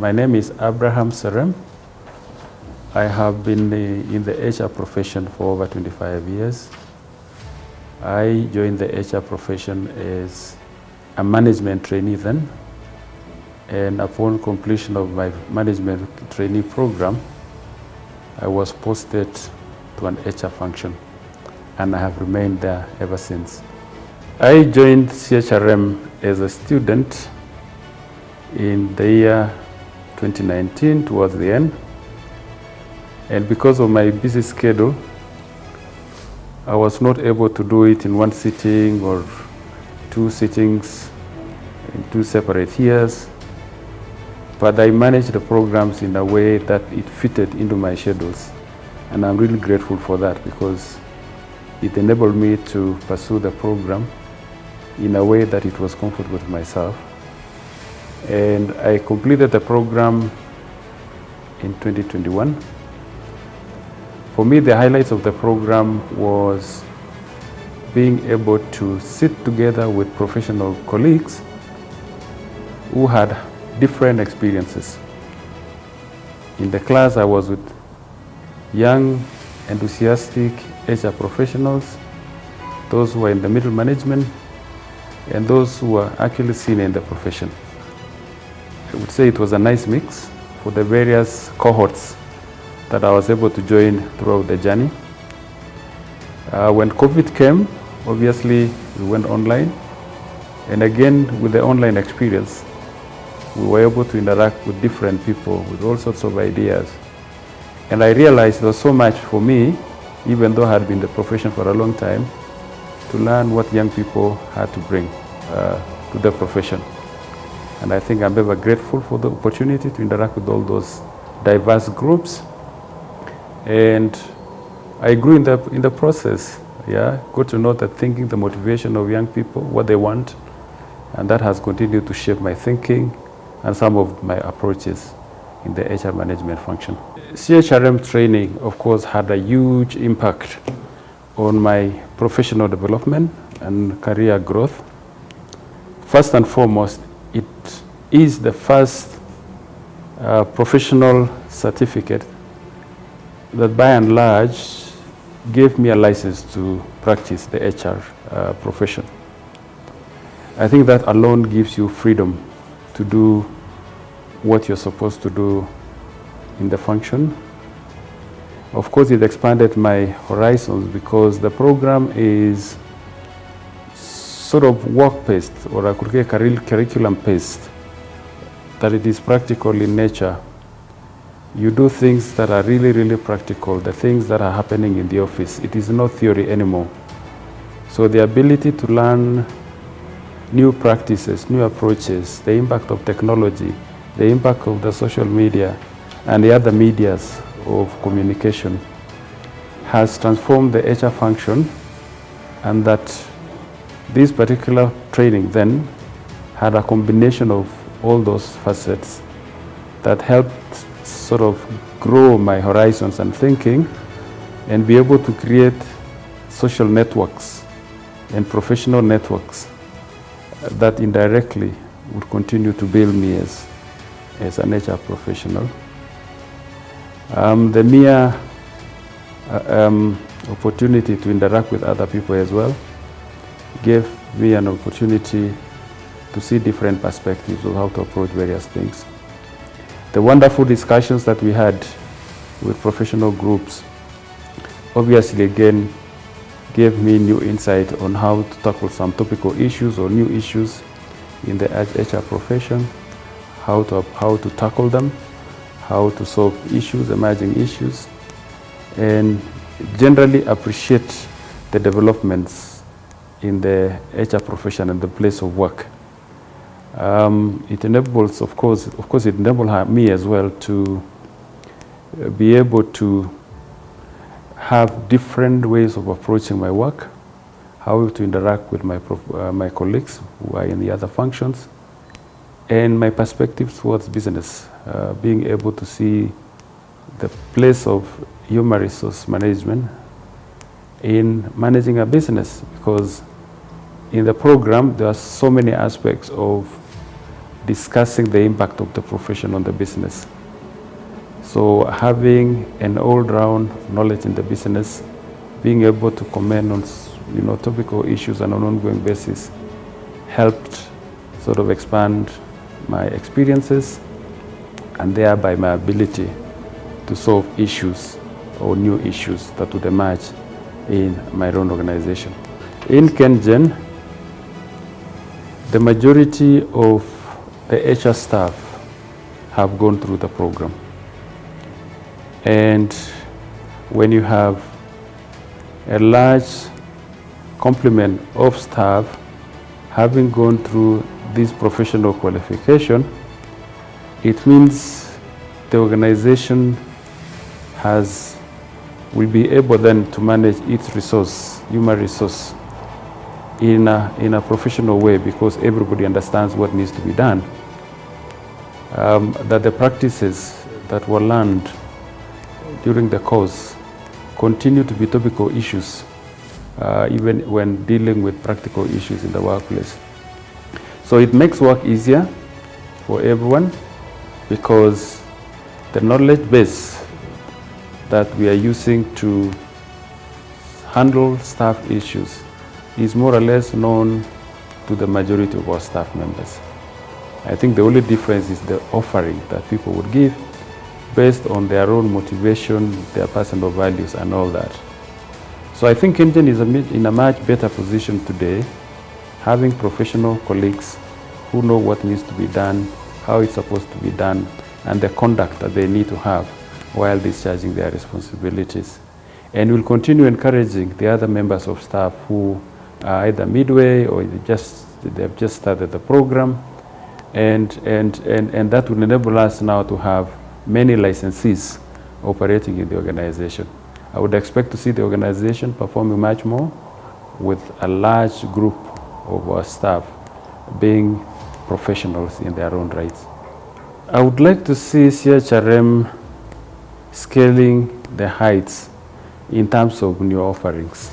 My name is Abraham Serem. I have been in the HR profession for over 25 years. I joined the HR profession as a management trainee then, and upon completion of my management trainee program, I was posted to an HR function, and I have remained there ever since. I joined CHRM as a student in the year 2019 towards the end, and because of my busy schedule, I was not able to do it in one sitting or two sittings in two separate years, but I managed the programs in a way that it fitted into my schedules, and I'm really grateful for that because it enabled me to pursue the program in a way that it was comfortable to myself. And I completed the program in 2021. For me, the highlights of the program was being able to sit together with professional colleagues who had different experiences. In the class, I was with young, enthusiastic HR professionals, those who are in the middle management, and those who are actually senior in the profession. I would say it was a nice mix for the various cohorts that I was able to join throughout the journey. When COVID came, obviously we went online, and again with the online experience, we were able to interact with different people with all sorts of ideas. And I realized there was so much for me, even though I had been in the profession for a long time, to learn what young people had to bring to the profession. And I think I'm ever grateful for the opportunity to interact with all those diverse groups. And I grew in the process. Got to know the thinking, the motivation of young people, what they want, and that has continued to shape my thinking and some of my approaches in the HR management function. CHRM training, of course, had a huge impact on my professional development and career growth. First and foremost, it is the first professional certificate that by and large gave me a license to practice the HR profession. I think that alone gives you freedom to do what you're supposed to do in the function. Of course, it expanded my horizons because the program is sort of work-based, or I could say curriculum-based, that it is practical in nature. You do things that are really, really practical, the things that are happening in the office. It is not theory anymore. So the ability to learn new practices, new approaches, the impact of technology, the impact of the social media, and the other medias of communication has transformed the HR function, and that this particular training then had a combination of all those facets that helped sort of grow my horizons and thinking and be able to create social networks and professional networks that indirectly would continue to build me as an HR professional. The mere opportunity to interact with other people as well gave me an opportunity to see different perspectives of how to approach various things. The wonderful discussions that we had with professional groups obviously again gave me new insight on how to tackle some topical issues or new issues in the HR profession, how to tackle them, how to solve issues, emerging issues, and generally appreciate the developments in the HR profession and the place of work. It enables, of course, it enabled me as well to be able to have different ways of approaching my work, how to interact with my colleagues who are in the other functions, and my perspective towards business, being able to see the place of human resource management in managing a business, because in the program there are so many aspects of discussing the impact of the profession on the business. So having an all-round knowledge in the business, being able to comment on topical issues on an ongoing basis helped sort of expand my experiences and thereby my ability to solve issues or new issues that would emerge in my own organization. In KenGen, the majority of the HR staff have gone through the program. And when you have a large complement of staff having gone through this professional qualification, it means the organization will be able then to manage its human resource, in a professional way, because everybody understands what needs to be done. That the practices that were learned during the course continue to be topical issues, even when dealing with practical issues in the workplace. So it makes work easier for everyone, because the knowledge base that we are using to handle staff issues is more or less known to the majority of our staff members. I think the only difference is the offering that people would give based on their own motivation, their personal values and all that. So I think KenGen is in a much better position today, having professional colleagues who know what needs to be done, how it's supposed to be done, and the conduct that they need to have while discharging their responsibilities. And we'll continue encouraging the other members of staff who are either midway or they've just started the program, and that will enable us now to have many licensees operating in the organization. I would expect to see the organization performing much more with a large group of our staff being professionals in their own rights. I would like to see CHRM scaling the heights in terms of new offerings.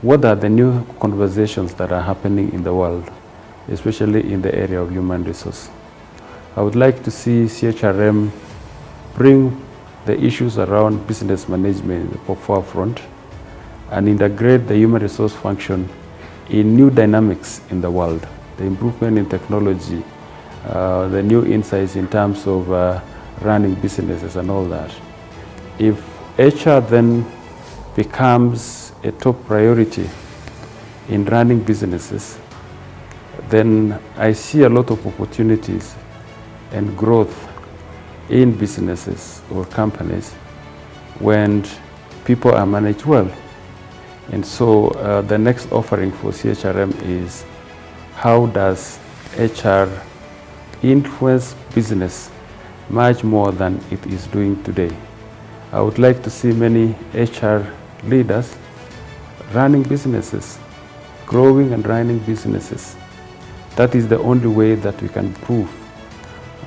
What are the new conversations that are happening in the world, especially in the area of human resource? I would like to see CHRM bring the issues around business management in the forefront and integrate the human resource function in new dynamics in the world, the improvement in technology, the new insights in terms of running businesses and all that. If HR then becomes a top priority in running businesses, then I see a lot of opportunities and growth in businesses or companies when people are managed well. And so the next offering for CHRM is, how does HR influence business much more than it is doing today? I would like to see many HR leaders running businesses, growing and running businesses. That is the only way that we can prove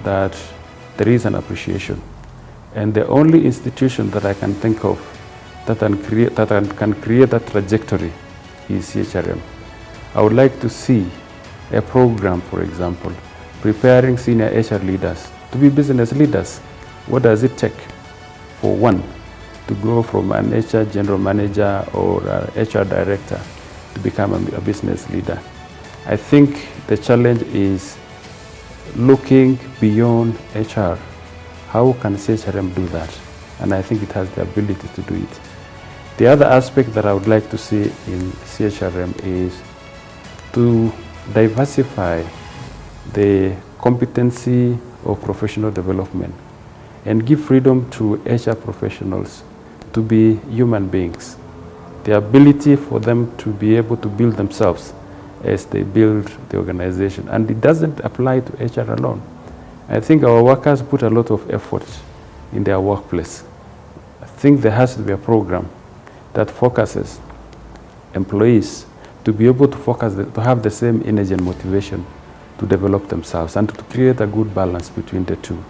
that there is an appreciation. And the only institution that I can think of that can create that trajectory is CHRM. I would like to see a program, for example, preparing senior HR leaders to be business leaders. What does it take for one to grow from an HR general manager or an HR director to become a business leader? I think the challenge is looking beyond HR. How can CHRM do that? And I think it has the ability to do it. The other aspect that I would like to see in CHRM is to diversify the competency of professional development and give freedom to HR professionals to be human beings. The ability for them to be able to build themselves as they build the organization. And it doesn't apply to HR alone. I think our workers put a lot of effort in their workplace. I think there has to be a program that focuses employees to be able to to have the same energy and motivation to develop themselves and to create a good balance between the two,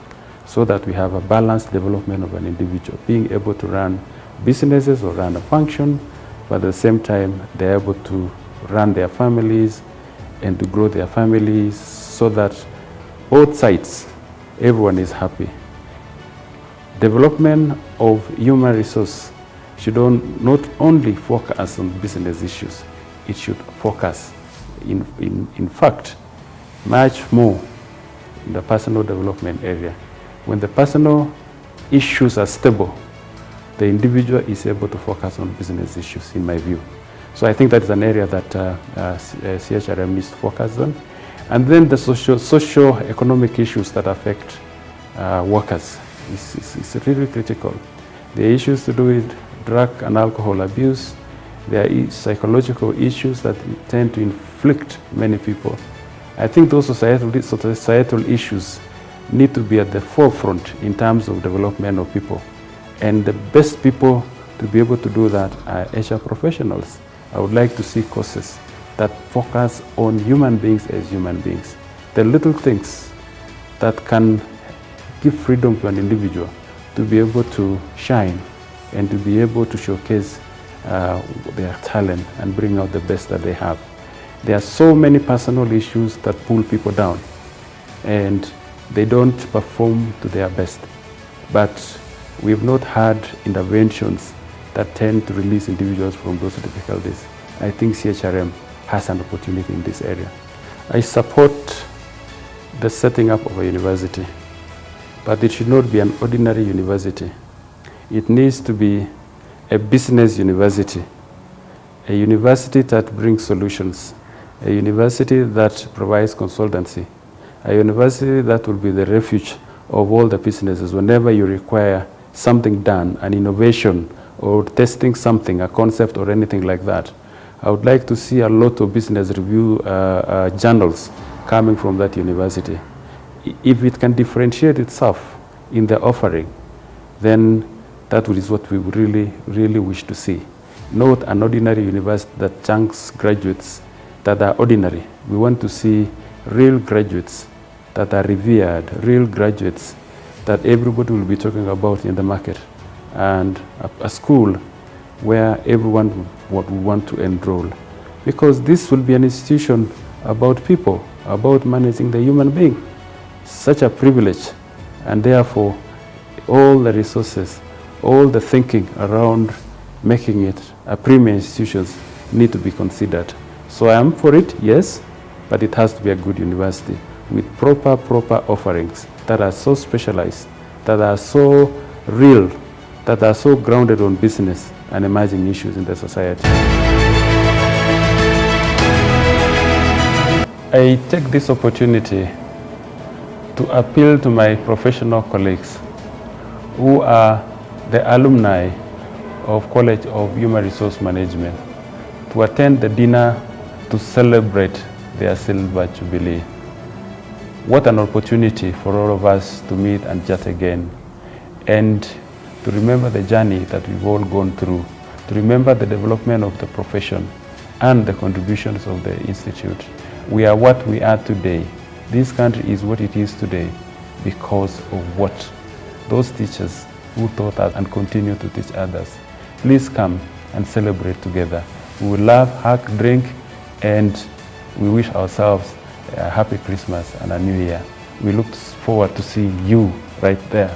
so that we have a balanced development of an individual, being able to run businesses or run a function, but at the same time they're able to run their families and to grow their families, so that both sides, everyone is happy. Development of human resource should not only focus on business issues, it should focus, in fact, much more in the personal development area. When the personal issues are stable, the individual is able to focus on business issues, in my view. So I think that is an area that CHRM needs to focus on. And then the socio-economic issues that affect workers is really critical. The issues to do with drug and alcohol abuse. There are psychological issues that tend to inflict many people. I think those societal issues need to be at the forefront in terms of development of people. And the best people to be able to do that are HR professionals. I would like to see courses that focus on human beings as human beings. The little things that can give freedom to an individual to be able to shine and to be able to showcase their talent and bring out the best that they have. There are so many personal issues that pull people down and they don't perform to their best. But we've not had interventions that tend to release individuals from those difficulties. I think CHRM has an opportunity in this area. I support the setting up of a university, but it should not be an ordinary university. It needs to be a business university, a university that brings solutions, a university that provides consultancy, a university that will be the refuge of all the businesses whenever you require something done, an innovation or testing something, a concept or anything like that. I would like to see a lot of business review journals coming from that university. If it can differentiate itself in the offering, then that is what we really, really wish to see. Not an ordinary university that chunks graduates that are ordinary. We want to see real graduates that are revered, real graduates that everybody will be talking about in the market, and a school where everyone would want to enroll. Because this will be an institution about people, about managing the human being. Such a privilege, and therefore all the resources, all the thinking around making it a premier institution need to be considered. So I am for it, yes, but it has to be a good university with proper offerings that are so specialized, that are so real, that are so grounded on business and emerging issues in the society. I take this opportunity to appeal to my professional colleagues who are the alumni of College of Human Resource Management to attend the dinner to celebrate their silver jubilee. What an opportunity for all of us to meet and chat again, and to remember the journey that we've all gone through, to remember the development of the profession and the contributions of the Institute. We are what we are today. This country is what it is today because of what those teachers who taught us and continue to teach others. Please come and celebrate together. We will laugh, hug, drink, and we wish ourselves a happy Christmas and a new year. We look forward to seeing you right there.